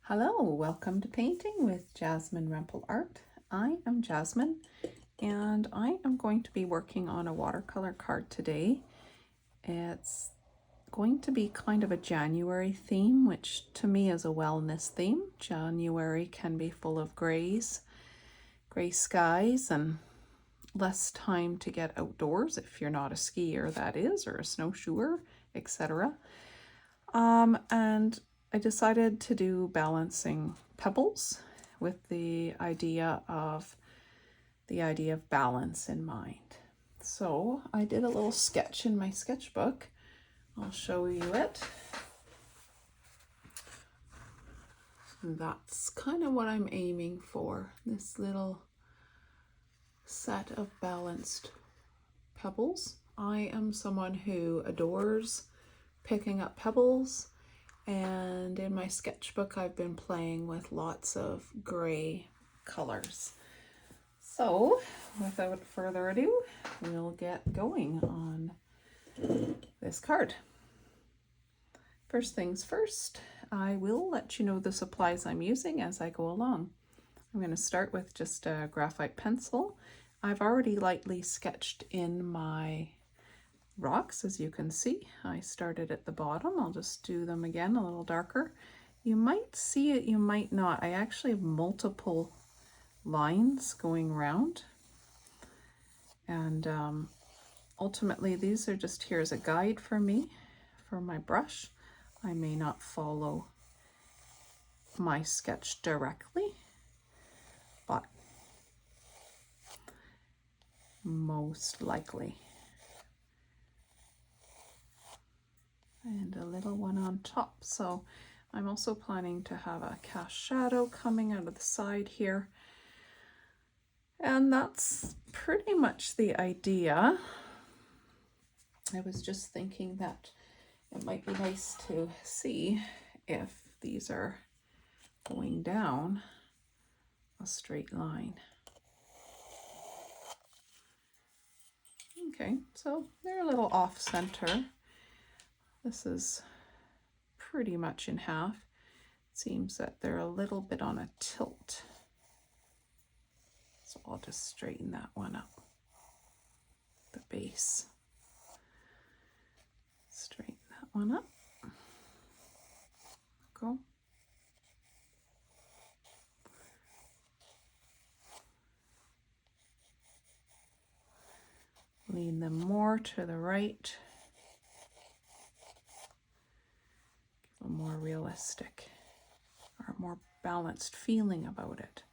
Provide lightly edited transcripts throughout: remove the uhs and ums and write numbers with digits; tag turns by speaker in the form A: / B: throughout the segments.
A: Hello, welcome to Painting with Jasmine Rempel Art. I am Jasmine and I am going to be working on a watercolor card today. It's going to be kind of a January theme, which to me is a wellness theme. January can be full of gray skies and less time to get outdoors if you're not a skier, that is, or a snowshoer, etc. And I decided to do balancing pebbles with the idea of balance in mind. So I did a little sketch in my sketchbook. I'll show you it. That's kind of what I'm aiming for, this little set of balanced pebbles. I am someone who adores picking up pebbles, and in my sketchbook I've been playing with lots of gray colors. So without further ado, we'll get going on this card. First things first, I will let you know the supplies I'm using as I go along. I'm going to start with just a graphite pencil. I've already lightly sketched in my rocks, as you can see. I started at the bottom. I'll just do them again a little darker. You might see it, you might not. I actually have multiple lines going around, and ultimately these are just here as a guide for me for my brush. I may not follow my sketch directly, but most likely. And a little one on top. So I'm also planning to have a cast shadow coming out of the side here. And that's pretty much the idea. I was just thinking that it might be nice to see if these are going down a straight line. Okay, so they're a little off center. This is pretty much in half. It seems that they're a little bit on a tilt. So I'll just straighten that one up. The base. Straighten that one up. Go. Lean them more to the right. A more realistic or a more balanced feeling about it.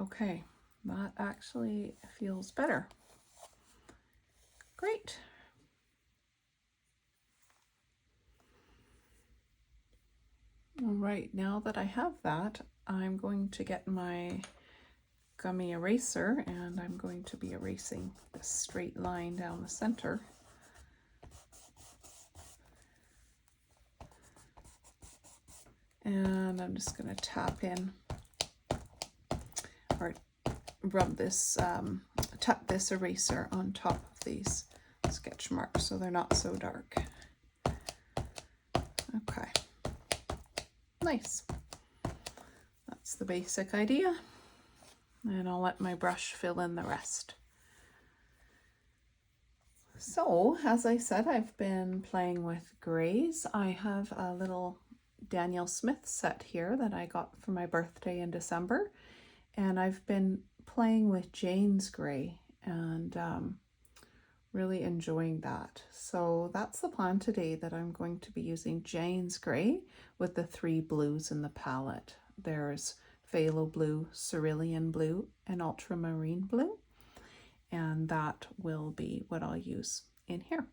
A: Okay, that actually feels better. Great. All right, now that I have that, I'm going to get my gummy eraser and I'm going to be erasing this straight line down the center. And I'm just going to tap in or rub this, tap this eraser on top of these sketch marks so they're not so dark. Okay, nice. That's the basic idea. And I'll let my brush fill in the rest. So, as I said, I've been playing with grays. I have a little Daniel Smith set here that I got for my birthday in December, and I've been playing with Jayne's gray and really enjoying that. So that's the plan today, that I'm going to be using Jayne's gray with the 3 blues in the palette. There's Phthalo Blue, Cerulean Blue, and Ultramarine Blue, and that will be what I'll use in here.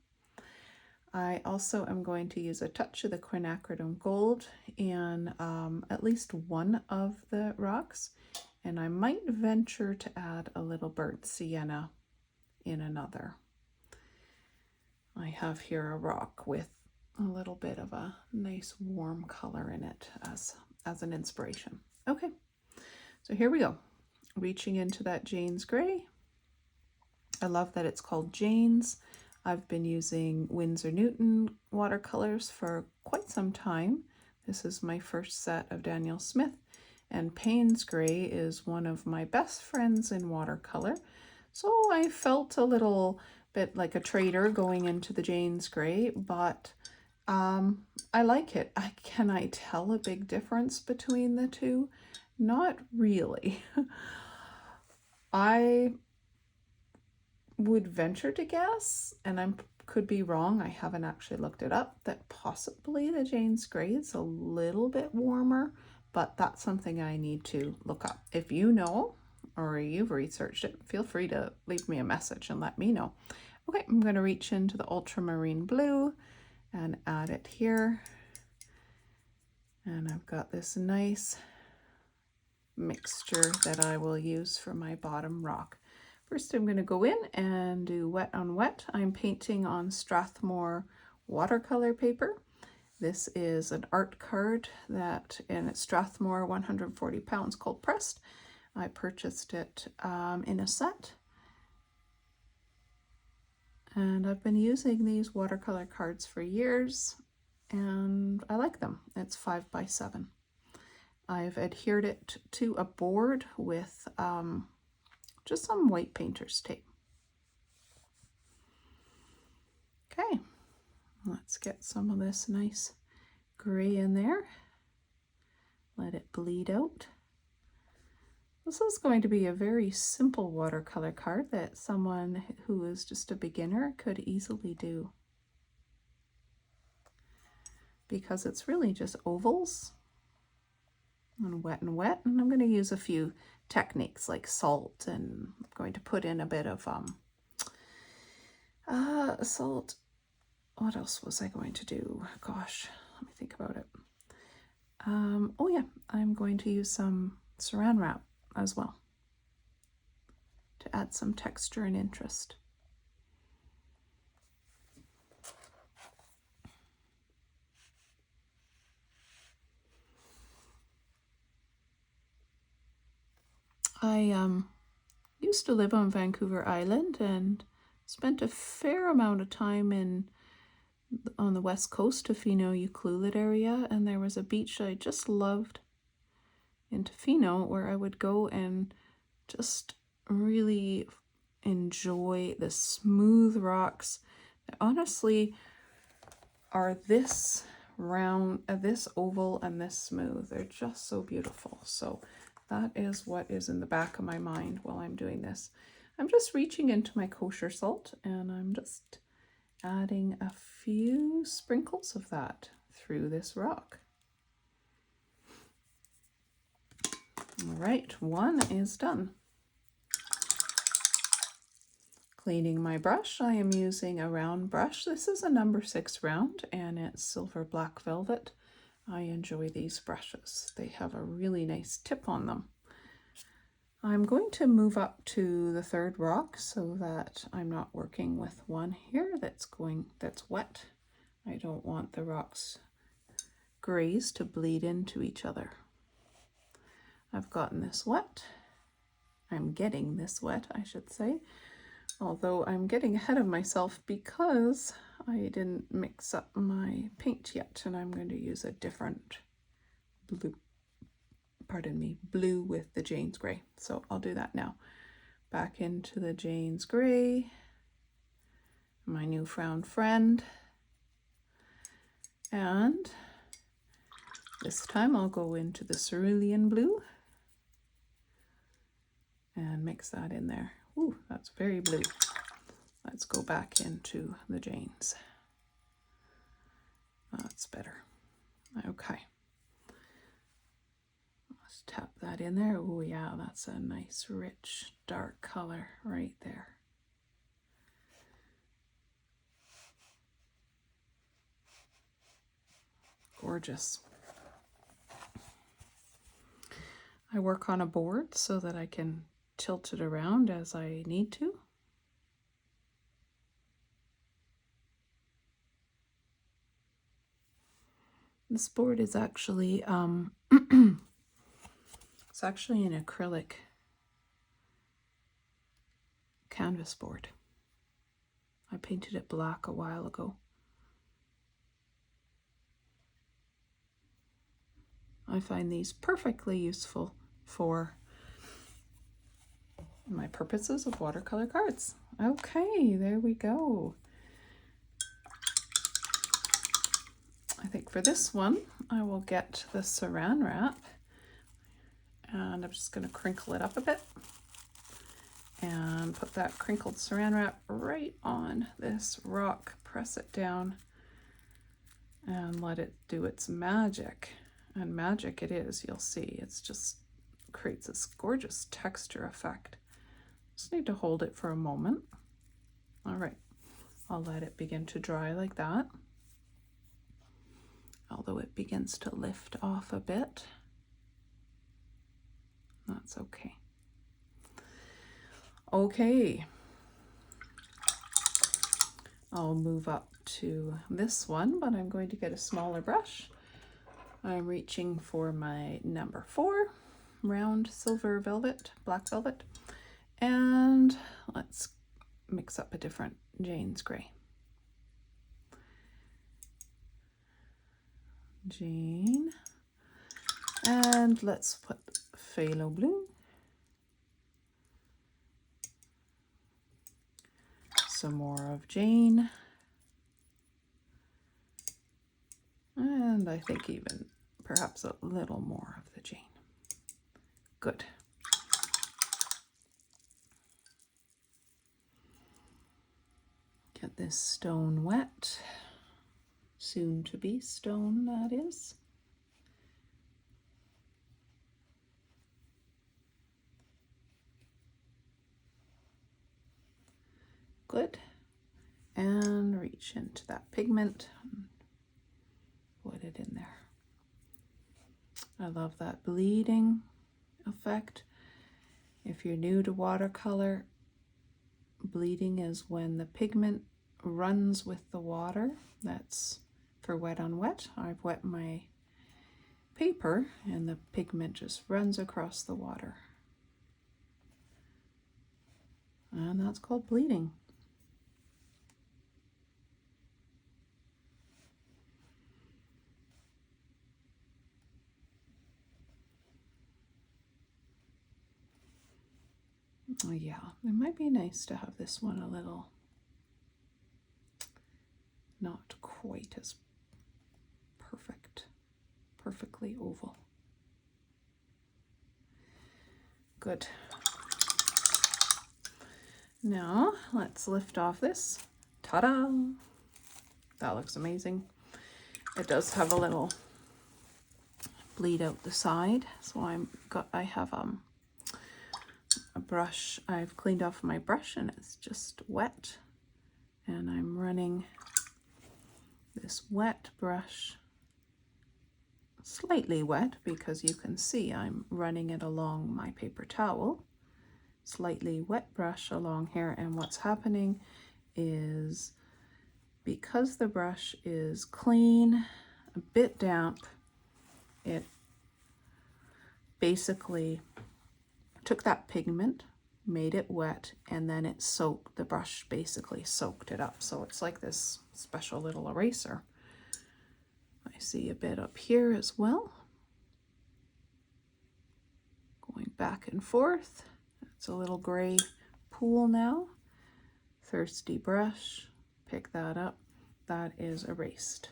A: I also am going to use a touch of the Quinacridone Gold in at least one of the rocks, and I might venture to add a little burnt sienna in another. I have here a rock with a little bit of a nice warm color in it as an inspiration. Okay, so here we go. Reaching into that Jayne's gray. I love that it's called Jayne's. I've been using Winsor Newton watercolors for quite some time. This is my first set of Daniel Smith, and Payne's Gray is one of my best friends in watercolor. So I felt a little bit like a traitor going into the Jayne's Gray, but I like it. Can I tell a big difference between the two? Not really. I would venture to guess, and I could be wrong, I haven't actually looked it up, that possibly the Jayne's Gray is a little bit warmer, but that's something I need to look up. If you know, or you've researched it, feel free to leave me a message and let me know. Okay, I'm going to reach into the Ultramarine Blue and add it here. And I've got this nice mixture that I will use for my bottom rock. First, I'm going to go in and do wet on wet. I'm painting on Strathmore watercolor paper. This is an art card and it's Strathmore 140 pounds cold pressed. I purchased it in a set. And I've been using these watercolor cards for years, and I like them. It's 5x7. I've adhered it to a board with just some white painter's tape. Okay, let's get some of this nice gray in there. Let it bleed out. This is going to be a very simple watercolor card that someone who is just a beginner could easily do, because it's really just ovals and wet, and I'm going to use a few techniques like salt, and I'm going to put in a bit of salt. What else was I going to do? Gosh, let me think about it. Oh yeah, I'm going to use some saran wrap as well to add some texture and interest. I used to live on Vancouver Island and spent a fair amount of time on the west coast, Tofino, Ucluelet area, and there was a beach I just loved in Tofino where I would go and just really enjoy the smooth rocks that honestly are this round, this oval, and this smooth. They're just so beautiful. So that is what is in the back of my mind while I'm doing this. I'm just reaching into my kosher salt, and I'm just adding a few sprinkles of that through this rock. All right, one is done. Cleaning my brush, I am using a round brush. This is a number 6 round, and it's silver black velvet. I enjoy these brushes. They have a really nice tip on them. I'm going to move up to the third rock so that I'm not working with one here that's wet. I don't want the rocks grays to bleed into each other. I've gotten this wet. I'm getting this wet, I should say. Although I'm getting ahead of myself because I didn't mix up my paint yet, and I'm going to use a different blue, blue with the Jayne's Gray. So I'll do that now. Back into the Jayne's Gray, my newfound friend. And this time I'll go into the Cerulean Blue and mix that in there. Ooh, that's very blue. Let's go back into the Jayne's. That's better. Okay. Let's tap that in there. Oh yeah, that's a nice rich dark color right there. Gorgeous. I work on a board so that I can tilt it around as I need to. This board is actually it's actually an acrylic canvas board. I painted it black a while ago. I find these perfectly useful for my purposes of watercolor cards. Okay, there we go. I think for this one, I will get the saran wrap, and I'm just going to crinkle it up a bit and put that crinkled saran wrap right on this rock, press it down, and let it do its magic. And magic it is, you'll see. It's just creates this gorgeous texture effect. Just need to hold it for a moment. All right, I'll let it begin to dry like that. Although it begins to lift off a bit. That's okay. Okay. I'll move up to this one, but I'm going to get a smaller brush. I'm reaching for my number 4, round silver velvet, black velvet. And let's mix up a different Jayne's gray. Jayne. And let's put Phthalo Blue. Some more of Jayne. And I think even perhaps a little more of the Jayne. Good. Get this stone wet. Soon to be stone, that is. Good. And reach into that pigment. Put it in there. I love that bleeding effect. If you're new to watercolor, bleeding is when the pigment runs with the water. That's for wet on wet. I've wet my paper and the pigment just runs across the water. And that's called bleeding. Oh yeah, it might be nice to have this one a little not quite as perfectly oval. Good. Now let's lift off this. Ta-da! That looks amazing. It does have a little bleed out the side, so I have a brush. I've cleaned off my brush and it's just wet, and I'm running this wet brush, slightly wet because you can see I'm running it along my paper towel. Slightly wet brush along here, and what's happening is because the brush is clean, a bit damp, it basically took that pigment, made it wet, and then it soaked, the brush basically soaked it up. So it's like this special little eraser. I see a bit up here as well. Going back and forth. It's a little gray pool now. Thirsty brush, pick that up. That is erased.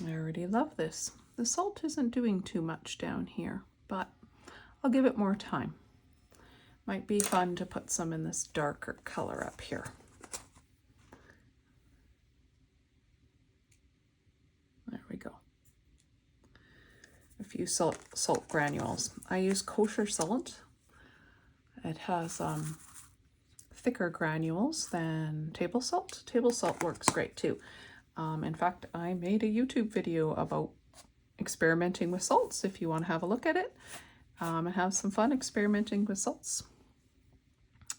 A: I already love this. The salt isn't doing too much down here, but I'll give it more time. Might be fun to put some in this darker color up here. There we go. A few salt granules. I use Kosher salt. It has thicker granules than table salt. Table salt works great too. In fact, I made a YouTube video about experimenting with salts if you want to have a look at it and have some fun experimenting with salts.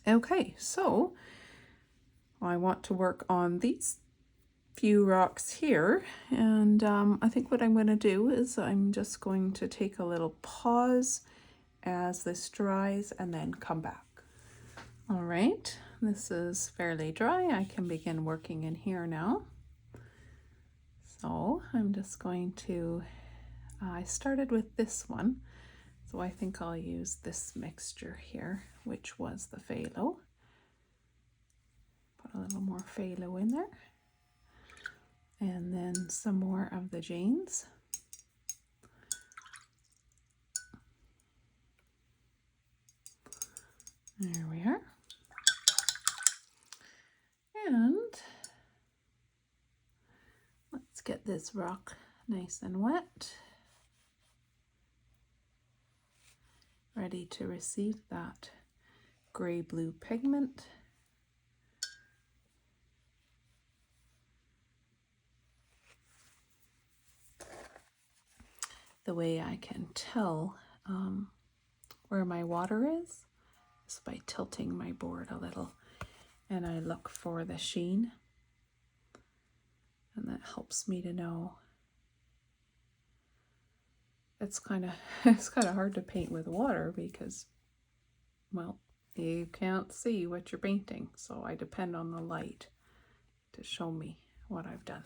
A: Okay, so I want to work on these few rocks here, and I think what I'm going to do is I'm just going to take a little pause as this dries and then come back. All right, this is fairly dry. I can begin working in here now. So I'm just going to, I started with this one, so I think I'll use this mixture here, which was the phthalo. Put a little more phthalo in there. And then some more of the Jaynes. There we are. And let's get this rock nice and wet, ready to receive that gray-blue pigment. The way I can tell where my water is by tilting my board a little, and I look for the sheen, and that helps me to know. It's kind of hard to paint with water because, well, you can't see what you're painting, so I depend on the light to show me what I've done.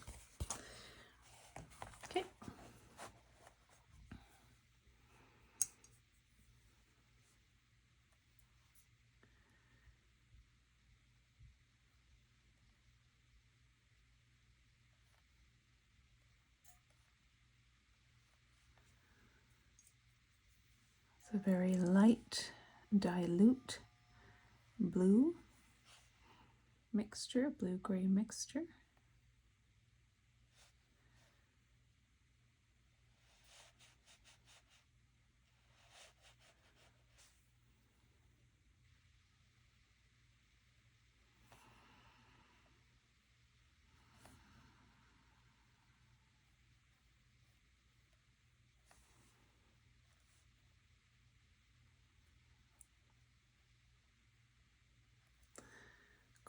A: Okay. It's a very light, dilute blue mixture, blue-gray mixture.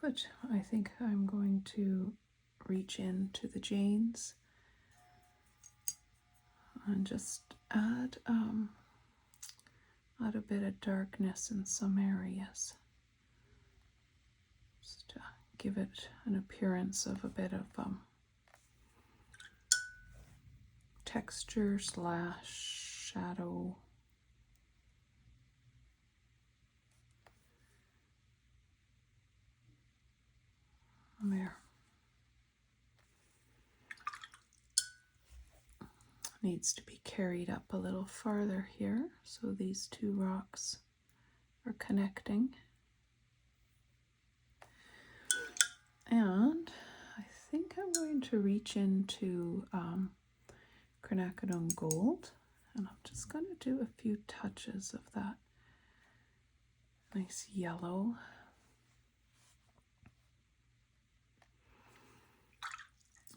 A: Good. I think I'm going to reach into the Jaynes and just add a bit of darkness in some areas, just to give it an appearance of a bit of texture / shadow. There. Needs to be carried up a little farther here, so these two rocks are connecting. And I think I'm going to reach into Quinacridone Gold, and I'm just going to do a few touches of that nice yellow.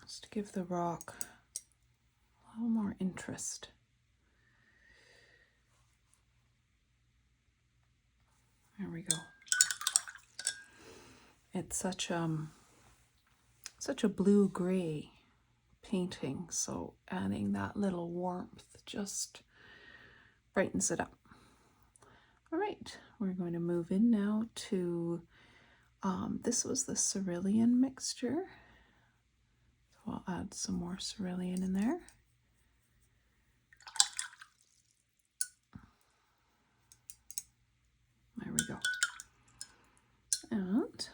A: Just to give the rock a little more interest. There we go. It's such a blue-gray painting, so adding that little warmth just brightens it up. All right, we're going to move in now to, this was the cerulean mixture. So I'll add some more cerulean in there. There we go. And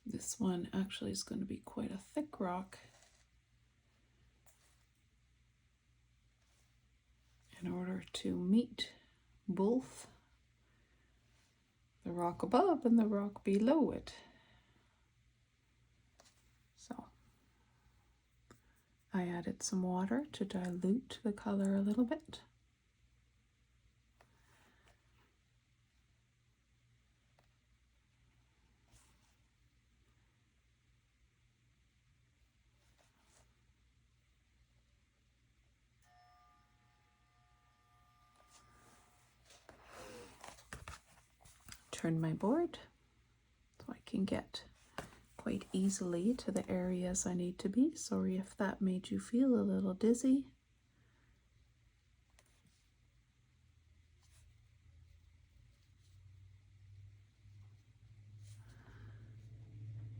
A: this one actually is going to be quite a thick rock in order to meet both the rock above and the rock below it. So I added some water to dilute the color a little bit. turn my board so I can get quite easily to the areas I need to be. Sorry if that made you feel a little dizzy.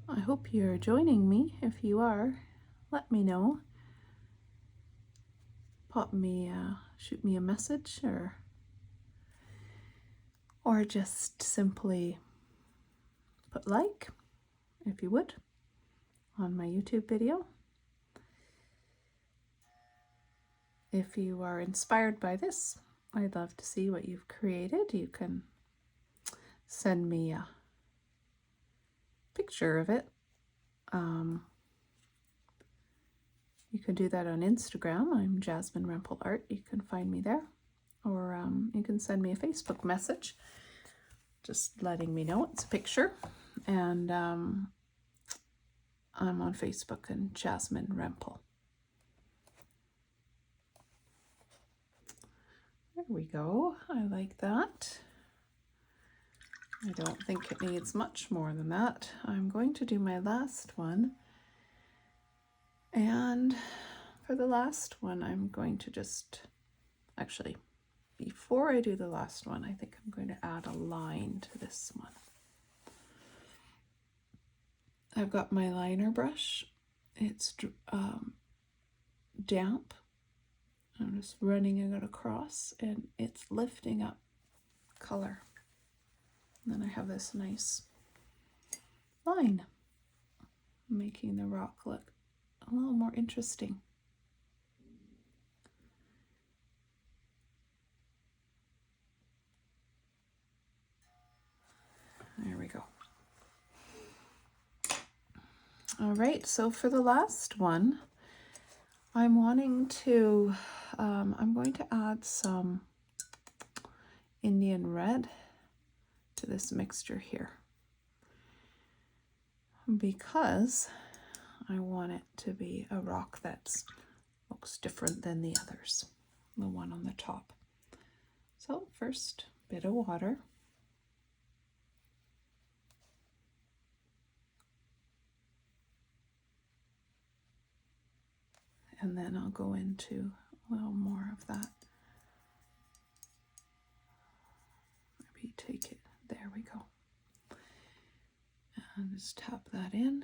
A: I hope you're joining me. If you are, let me know. Shoot me a message, or just simply put like, if you would, on my YouTube video. If you are inspired by this, I'd love to see what you've created. You can send me a picture of it. You can do that on Instagram. I'm Jasmine Rempel Art. You can find me there. Or you can send me a Facebook message just letting me know it's a picture. And I'm on Facebook and Jasmine Rempel. There we go. I like that. I don't think it needs much more than that. I'm going to do my last one. And for the last one, I'm going to actually, before I do the last one, I think I'm going to add a line to this one. I've got my liner brush. It's damp. I'm just running it across and it's lifting up color. And then I have this nice line, making the rock look a little more interesting. There we go. All right, so for the last one, I'm wanting to, I'm going to add some Indian red to this mixture here, because I want it to be a rock that looks different than the others, the one on the top. So first, bit of water. And then I'll go into a little more of that. Maybe take it, there we go. And just tap that in.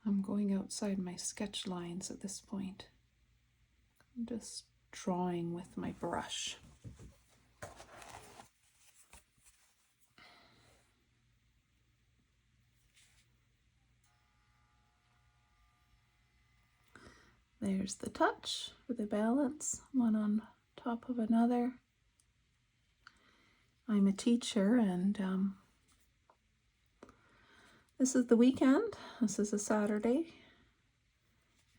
A: I'm going outside my sketch lines at this point. I'm just drawing with my brush. There's the touch for the balance, one on top of another. I'm a teacher, and this is the weekend. This is a Saturday,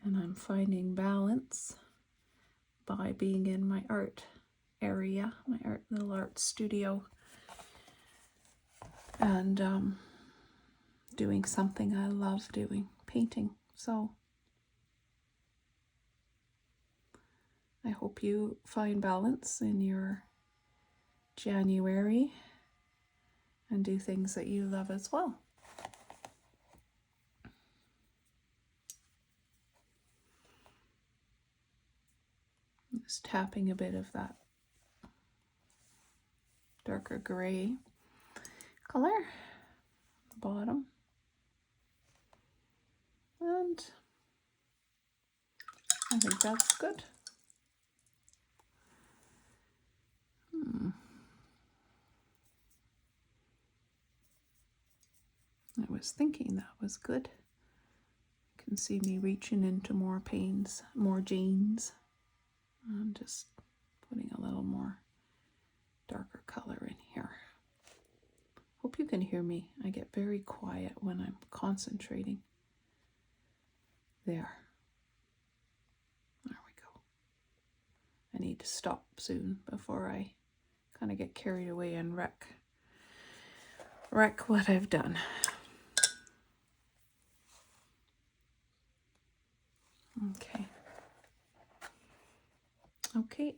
A: and I'm finding balance by being in my art area, my little art studio, and doing something I love doing, painting. So I hope you find balance in your January and do things that you love as well. Just tapping a bit of that darker gray color, bottom, and I think that's good. I was thinking that was good. You can see me reaching into more paints, more Jaynes, and just putting a little more darker color in here. Hope you can hear me. I get very quiet when I'm concentrating. There we go. I need to stop soon before I kind of get carried away and wreck wreck what I've done. Okay.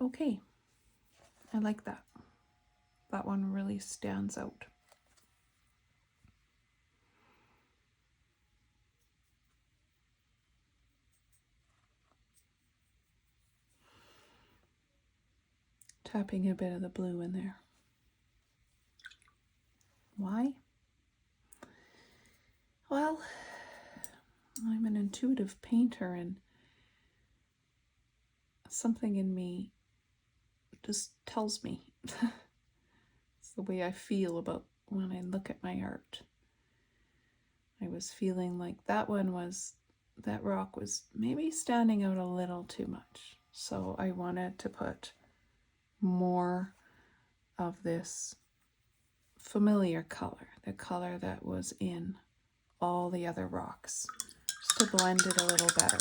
A: Okay. I like that. That one really stands out. Tapping a bit of the blue in there. Why? Well, I'm an intuitive painter, and something in me just tells me. It's the way I feel about when I look at my art. I was feeling like that rock was maybe standing out a little too much. So I wanted to put more of this familiar color, the color that was in all the other rocks, just to blend it a little better.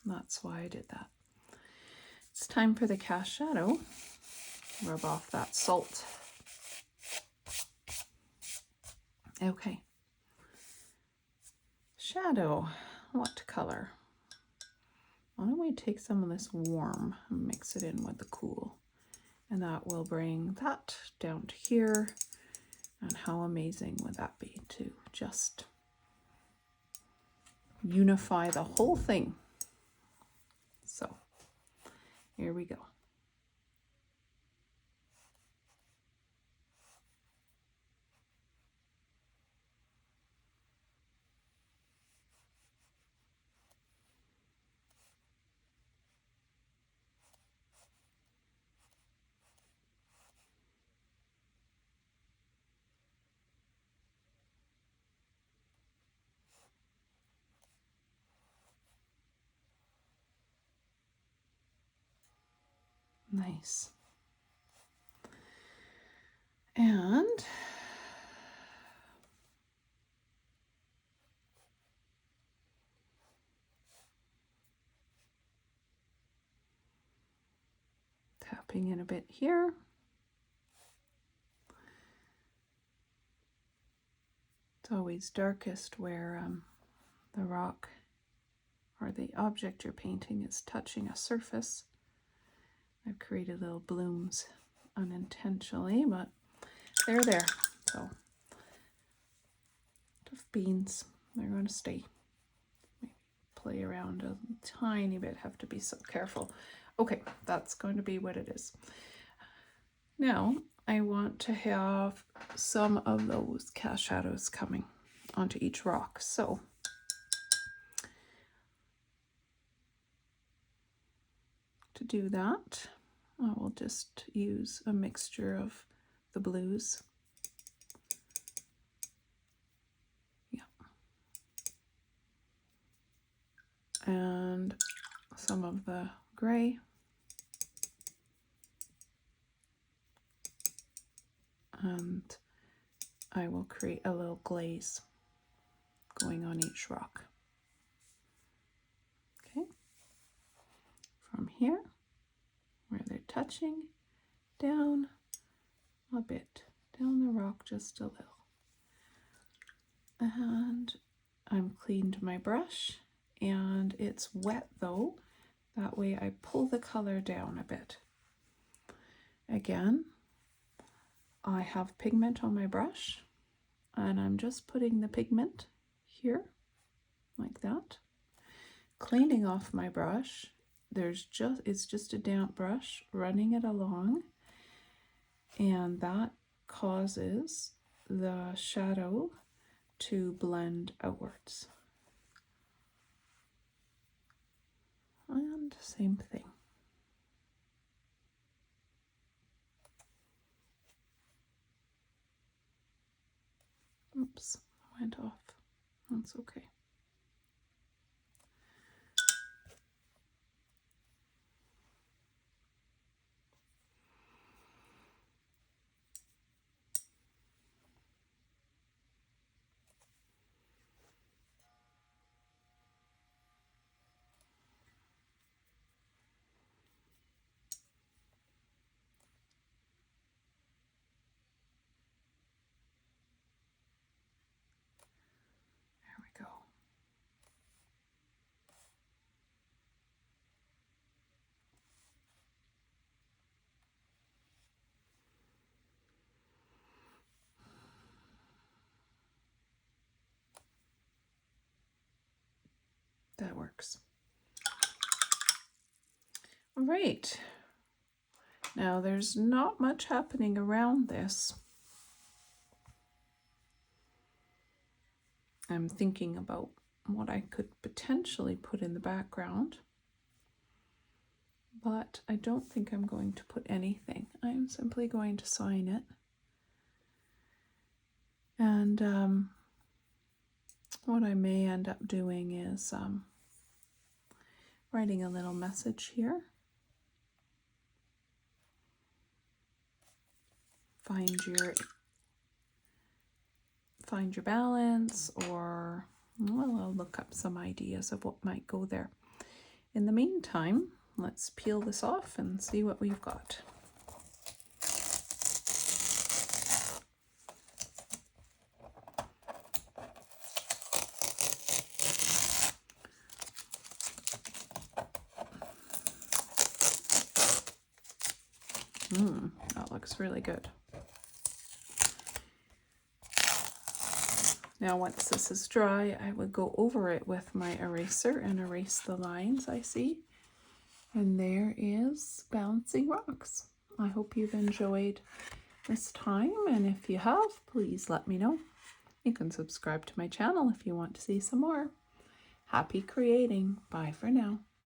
A: And that's why I did that. It's time for the cast shadow. Rub off that salt. Okay. Shadow. What color? Why don't we take some of this warm and mix it in with the cool? And that will bring that down to here. And how amazing would that be to just unify the whole thing? So here we go. Nice. And tapping in a bit here. It's always darkest where the rock or the object you're painting is touching a surface. I've created little blooms unintentionally, but they're there. So, tough beans, they're going to stay. Maybe play around a tiny bit, have to be so careful. Okay, that's going to be what it is. Now, I want to have some of those cast shadows coming onto each rock. So, to do that, I will just use a mixture of the blues. Yeah. And some of the gray. And I will create a little glaze going on each rock. Okay. From here, where they're touching, down a bit, down the rock just a little. And I'm cleaned my brush, and it's wet though. That way I pull the color down a bit. Again, I have pigment on my brush, and I'm just putting the pigment here, like that. Cleaning off my brush, it's just a damp brush, running it along, and that causes the shadow to blend outwards. And same thing. Oops, went off. That's okay. that works. All right. Now there's not much happening around this. I'm thinking about what I could potentially put in the background, but I don't think I'm going to put anything. I'm simply going to sign it. And what I may end up doing is writing a little message here. Find your balance, or well, I'll look up some ideas of what might go there. In the meantime, let's peel this off and see what we've got. That looks really good. Now once this is dry, I would go over it with my eraser and erase the lines I see. And there is Bouncing Rocks. I hope you've enjoyed this time, and if you have, please let me know. You can subscribe to my channel if you want to see some more. Happy creating. Bye for now.